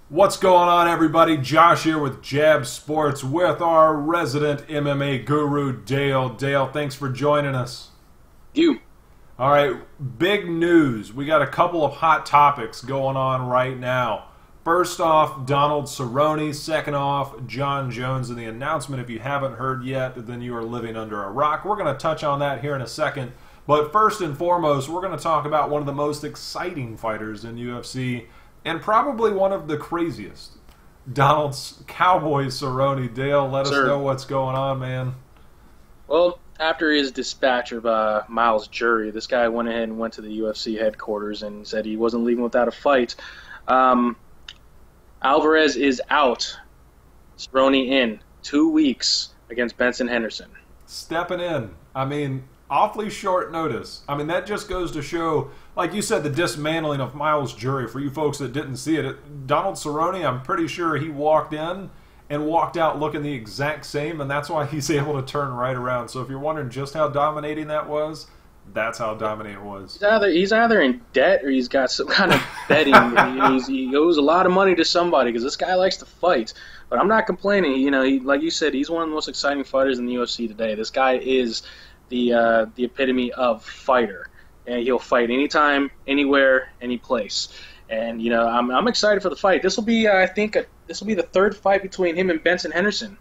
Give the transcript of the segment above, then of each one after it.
What's going on, everybody? Josh here with Jab Sports with our resident MMA guru, Dale. Dale, thanks for joining us. You. All right, big news. We got a couple of hot topics going on right now. First off, Donald Cerrone. Second off, Jon Jones. And the announcement, if you haven't heard yet, then you are living under a rock. We're going to touch on that here in a second. But first and foremost, we're going to talk about one of the most exciting fighters in UFC and probably one of the craziest, Donald Cowboy Cerrone. Dale, let us know what's going on, man. Well, after his dispatch of Miles Jury, this guy went ahead and went to the UFC headquarters and said he wasn't leaving without a fight. Alvarez is out. Cerrone in 2 weeks against Benson Henderson. Stepping in. I mean, awfully short notice. I mean, that just goes to show, like you said, the dismantling of Miles Jury. For you folks that didn't see it, Donald Cerrone, I'm pretty sure he walked in and walked out looking the exact same, and that's why he's able to turn right around. So if you're wondering just how dominating that was, that's how dominating it was. He's either in debt or he's got some kind of betting. He owes a lot of money to somebody because this guy likes to fight. But I'm not complaining. You know, like you said, he's one of the most exciting fighters in the UFC today. This guy is the epitome of fighter, and he'll fight anytime, anywhere, any place. And you know, I'm excited for the fight. This will be, I think, this will be the third fight between him and Benson Henderson.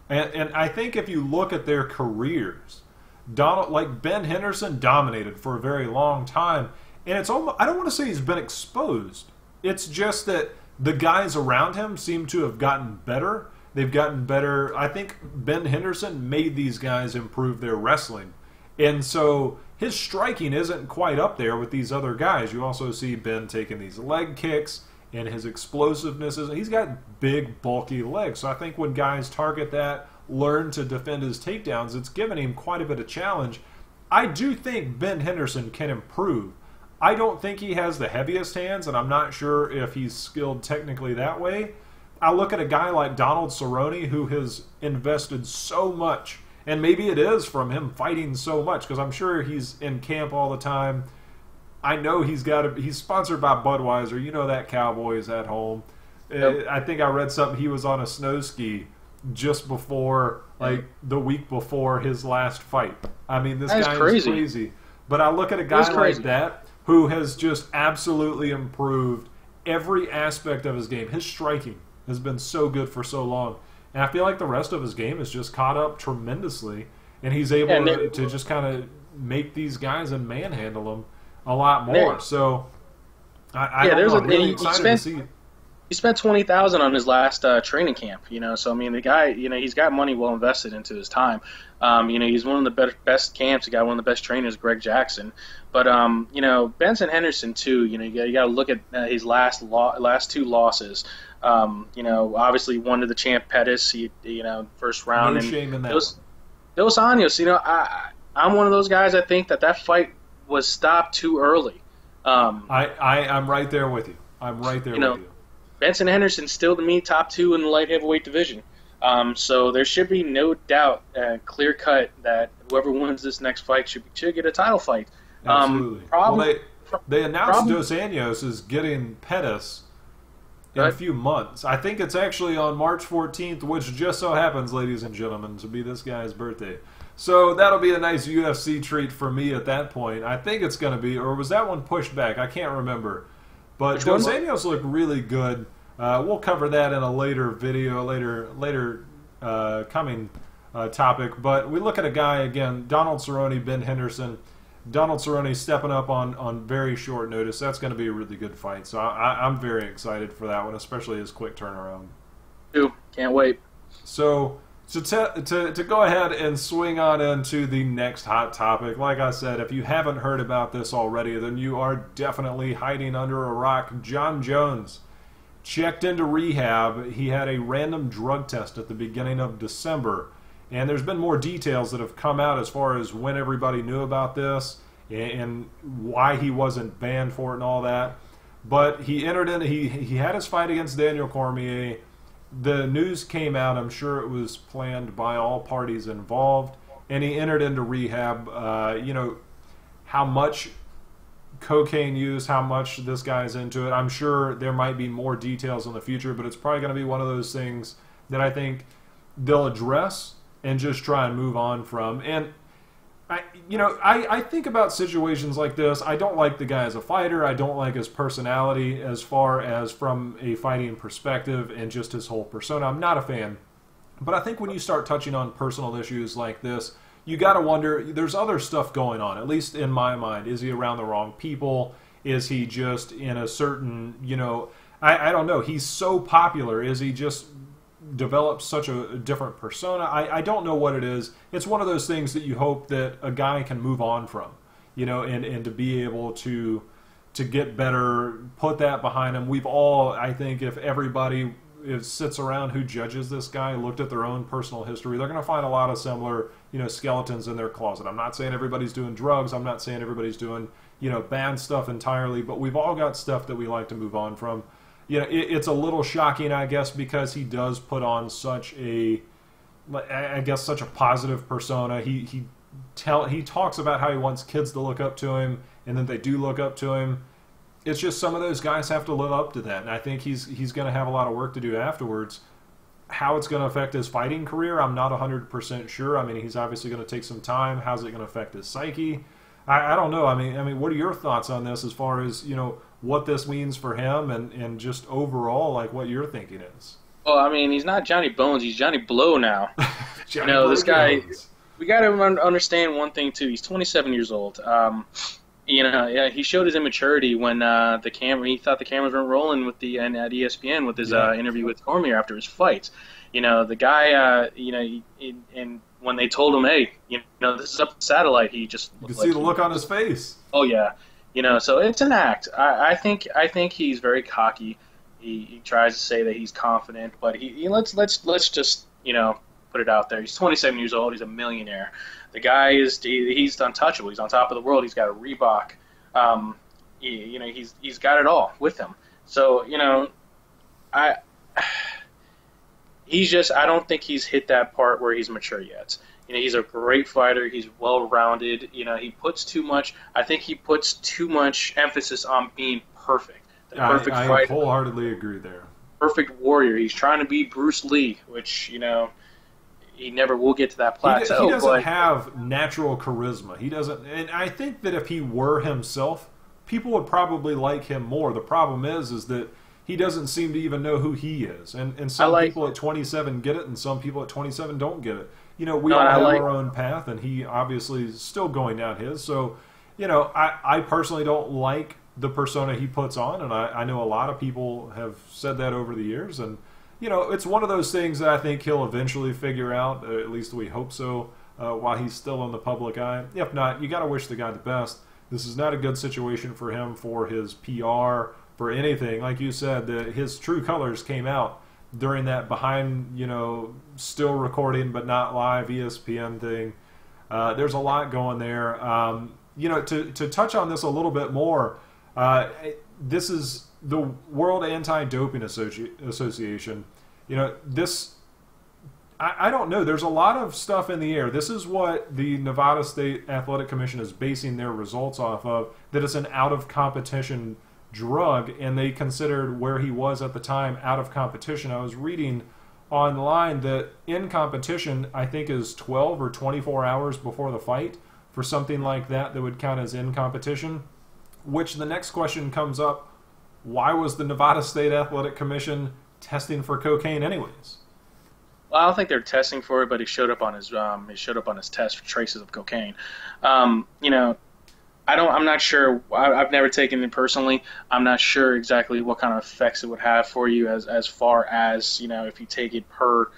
And I think if you look at their careers, Ben Henderson dominated for a very long time, and it's almost, I don't want to say he's been exposed. It's just that the guys around him seem to have gotten better. They've gotten better. I think Ben Henderson made these guys improve their wrestling. And so his striking isn't quite up there with these other guys. You also see Ben taking these leg kicks, and his explosiveness he's got big, bulky legs. So I think when guys target that, learn to defend his takedowns, it's given him quite a bit of challenge. I do think Ben Henderson can improve. I don't think he has the heaviest hands, and I'm not sure if he's skilled technically that way. I look at a guy like Donald Cerrone, who has invested so much, and maybe it is from him fighting so much, because I'm sure he's in camp all the time. I know he's sponsored by Budweiser. You know that Cowboy is at home. Yep. I think I read something. He was on a snow ski just before, like the week before his last fight. I mean, this guy is crazy. But I look at a guy like that who has just absolutely improved every aspect of his game. His striking has been so good for so long. And I feel like the rest of his game has just caught up tremendously. And he's able to just kind of make these guys and manhandle them a lot more. So I'm really excited to see it. He spent $20,000 on his last training camp, you know. So I mean, the guy, you know, he's got money well invested into his time. You know, he's one of the best camps. He got one of the best trainers, Greg Jackson. But you know, Benson Henderson too. You know, you got to look at his last two losses. You know, obviously one to the champ Pettis. You know, first round. No shame in that. Dos Anjos. You know, I'm one of those guys. I think that fight was stopped too early. I'm right there with you. I'm right there with you. Benson Henderson still, to me, top 2 in the light heavyweight division. So there should be no doubt, clear cut, that whoever wins this next fight should get a title fight. Absolutely. They announced Dos Anjos is getting Pettis in a few months. I think it's actually on March 14th, which just so happens, ladies and gentlemen, to be this guy's birthday. So that'll be a nice UFC treat for me at that point. I think it's going to be, or was that one pushed back? I can't remember. But Dos Anjos look really good. We'll cover that in a later video, later coming topic. But we look at a guy, again, Donald Cerrone, Ben Henderson. Donald Cerrone stepping up on very short notice. That's going to be a really good fight. So I'm very excited for that one, especially his quick turnaround. Can't wait. So to go ahead and swing on into the next hot topic, like I said, if you haven't heard about this already, then you are definitely hiding under a rock. Jon Jones checked into rehab. He had a random drug test at the beginning of December, and there's been more details that have come out as far as when everybody knew about this and why he wasn't banned for it and all that. But he entered in, he had his fight against Daniel Cormier. The news came out, I'm sure it was planned by all parties involved, and he entered into rehab. You know, how much cocaine use, how much this guy's into it. I'm sure there might be more details in the future, but it's probably going to be one of those things that I think they'll address and just try and move on from. And I think about situations like this. I don't like the guy as a fighter. I don't like his personality as far as from a fighting perspective and just his whole persona. I'm not a fan. But I think when you start touching on personal issues like this, you got to wonder, there's other stuff going on, at least in my mind. Is he around the wrong people? Is he just in a certain, I don't know. He's so popular. Is he just developed such a different persona? I don't know what it is. It's one of those things that you hope that a guy can move on from, and to be able to get better, put that behind him. We've all, I think, if everybody sits around who judges this guy, looked at their own personal history, they're going to find a lot of similar, skeletons in their closet. I'm not saying everybody's doing drugs. I'm not saying everybody's doing, bad stuff entirely, but we've all got stuff that we like to move on from. It's a little shocking, I guess, because he does put on such a positive persona. He talks about how he wants kids to look up to him, and then they do look up to him. It's just some of those guys have to live up to that, and I think he's going to have a lot of work to do afterwards. How it's going to affect his fighting career, I'm not 100% sure. I mean, he's obviously going to take some time. How's it going to affect his psyche? I don't know. I mean, what are your thoughts on this as far as, what this means for him and just overall, like, what you're thinking is? Well, I mean, he's not Johnny Bones. He's Johnny Blow now. This guy, Bones. We got to understand one thing, too. He's 27 years old. He showed his immaturity when he thought the cameras weren't rolling at ESPN with his interview with Cormier after his fight. The guy, and when they told him, hey, this is up the satellite, he just you can see the look on his face. Oh yeah, so it's an act. I think he's very cocky. He tries to say that he's confident, but let's just put it out there. He's 27 years old. He's a millionaire. The guy he's untouchable. He's on top of the world. He's got a Reebok. He's got it all with him. So I don't think he's hit that part where he's mature yet. He's a great fighter. He's well-rounded. He puts too much. I think he puts too much emphasis on being perfect. The perfect I fighter. wholeheartedly agree there. Perfect warrior. He's trying to be Bruce Lee, which he never will get to that plateau. He doesn't have natural charisma. He doesn't, and I think that if he were himself, people would probably like him more. The problem is that he doesn't seem to even know who he is, and some people at 27 get it, and some people at 27 don't get it. We all have our own path, and he obviously is still going down his. So, I personally don't like the persona he puts on, and I know a lot of people have said that over the years, and it's one of those things that I think he'll eventually figure out, at least we hope so, while he's still in the public eye. If not, you got to wish the guy the best. This is not a good situation for him, for his PR, for anything. Like you said, his true colors came out during that behind, still recording but not live ESPN thing. There's a lot going there. To touch on this a little bit more, this is the World Anti-Doping Association. I don't know. There's a lot of stuff in the air. This is what the Nevada State Athletic Commission is basing their results off of, that it's an out-of-competition drug, and they considered where he was at the time out of competition. I was reading online that in competition, I think, is 12 or 24 hours before the fight for something like that would count as in competition, which the next question comes up. Why was the Nevada State Athletic Commission testing for cocaine anyways? Well, I don't think they're testing for it, but he showed up on his test for traces of cocaine. I'm not sure. I've never taken it personally. I'm not sure exactly what kind of effects it would have for you as far as if you take it per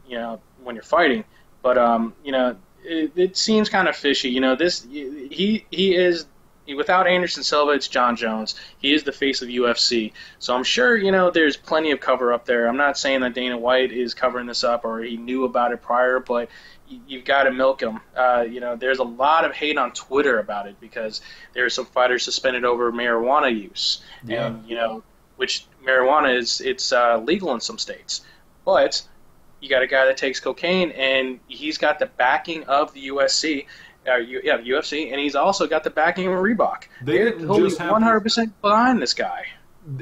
when you're fighting. But it seems kind of fishy. He is. Without Anderson Silva, it's Jon Jones. He is the face of UFC. So I'm sure, there's plenty of cover up there. I'm not saying that Dana White is covering this up or he knew about it prior, but you've got to milk him. There's a lot of hate on Twitter about it because there are some fighters suspended over marijuana use. Yeah. And, which marijuana it's legal in some states. But you got a guy that takes cocaine, and he's got the backing of the USC. UFC, and he's also got the backing of Reebok. They They're didn't totally just have 100% behind this guy.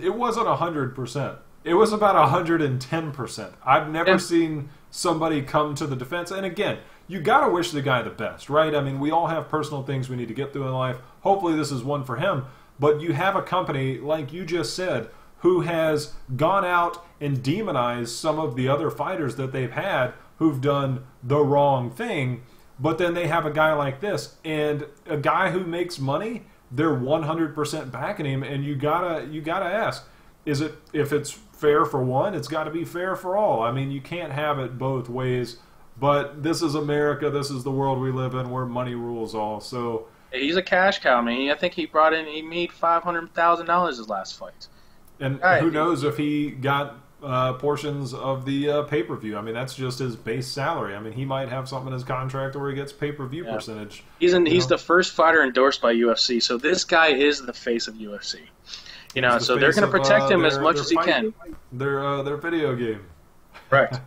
It wasn't 100%. It was about 110%. I've never seen somebody come to the defense. And again, you got to wish the guy the best, right? I mean, we all have personal things we need to get through in life. Hopefully this is one for him. But you have a company, like you just said, who has gone out and demonized some of the other fighters that they've had who've done the wrong thing. But then they have a guy like this, and a guy who makes money, they're 100% backing him, and you gotta ask, is it, if it's fair for one, it's got to be fair for all. I mean, you can't have it both ways. But this is America. This is the world we live in, where money rules all. So he's a cash cow, man. I think he made $500,000 his last fight. And who knows if he got portions of the pay-per-view. I mean, that's just his base salary. I mean, he might have something in his contract where he gets pay-per-view percentage. He's the first fighter endorsed by UFC, so this guy is the face of UFC. So they're going to protect him as much as he can. Their video game. Correct.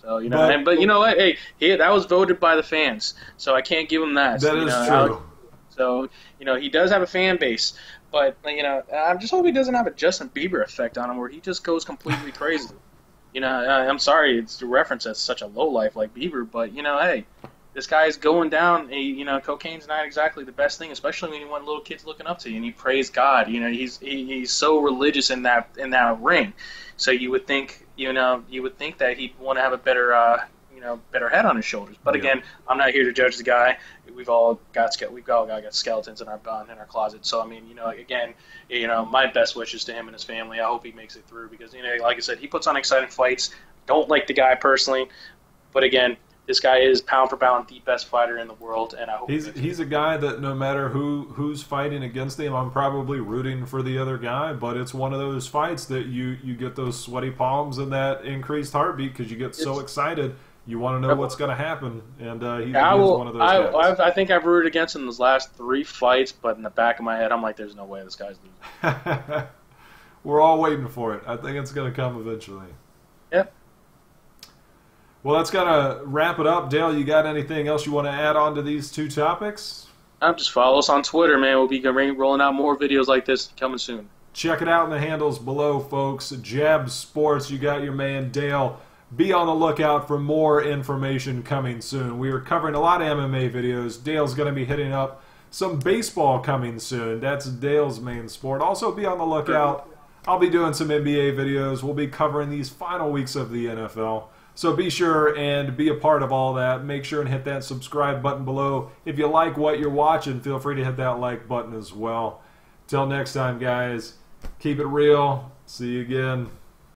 So but you know what? Hey, that was voted by the fans, so I can't give him that. That is true. So he does have a fan base. But, I just hope he doesn't have a Justin Bieber effect on him where he just goes completely crazy. I'm sorry it's to reference as such a low life like Bieber, but, hey, this guy's going down. Cocaine's not exactly the best thing, especially when you want little kids looking up to you and he prays God. He's so religious in that ring. So you would think that he'd want to have a better head on his shoulders. But again, I'm not here to judge the guy. We've all got skeletons in our closet. So I mean, again, my best wishes to him and his family. I hope he makes it through because like I said, he puts on exciting fights. Don't like the guy personally, but again, this guy is pound for pound the best fighter in the world, and I hope he's a guy that no matter who's fighting against him, I'm probably rooting for the other guy. But it's one of those fights that you get those sweaty palms and that increased heartbeat because you get so excited. You want to know what's going to happen, and he's one of those guys. I think I've rooted against him in those last 3 fights, but in the back of my head, I'm like, there's no way this guy's losing. We're all waiting for it. I think it's going to come eventually. Yep. Well, that's going to wrap it up. Dale, you got anything else you want to add on to these 2 topics? Just follow us on Twitter, man. We'll be rolling out more videos like this coming soon. Check it out in the handles below, folks. Jab Sports, you got your man, Dale. Be on the lookout for more information coming soon. We are covering a lot of MMA videos. Dale's going to be hitting up some baseball coming soon. That's Dale's main sport. Also, be on the lookout. I'll be doing some NBA videos. We'll be covering these final weeks of the NFL. So be sure and be a part of all that. Make sure and hit that subscribe button below. If you like what you're watching, feel free to hit that like button as well. Till next time, guys, keep it real. See you again.